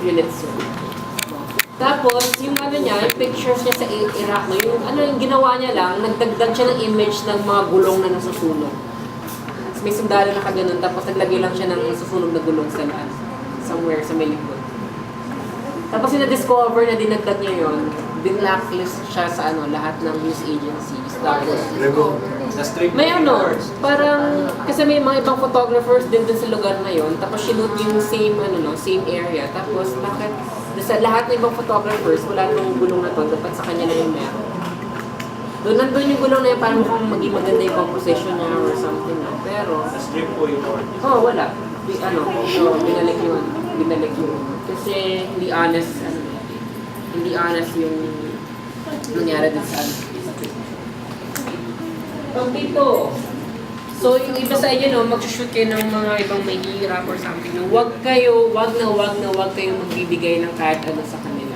Yulitsu. Tapos, yung ano niya, yung pictures niya sa Iraq, no, yung ginawa niya lang, nagdagdag siya ng image ng mga gulong na nasusunog. May sundalo na kaganon, tapos naglagay lang siya ng nasusunog na gulong sa lahat. Somewhere sa may likod. Tapos na-discover na dinagdag niya yun, binlacklist siya sa lahat ng news agencies. Tapos, may parang, kasi may mga ibang photographers din sa lugar na yun, tapos sinut yung same, same area. Tapos, bakit sa lahat ng ibang photographers, wala namang gulong na to, dapat sa kanya na yung meron. Nandun yung gulong na yun, parang mukhang maging maganda yung composition niya or something. No? Pero, na-strip po yung board. wala. Binalik yun. Kasi hindi honest yung nangyari din sa dito. So, yung iba sa inyo, mag-shoot kayo ng mga ibang may hirap or something. Wag kayong magbibigay ng kahit ano sa kanila.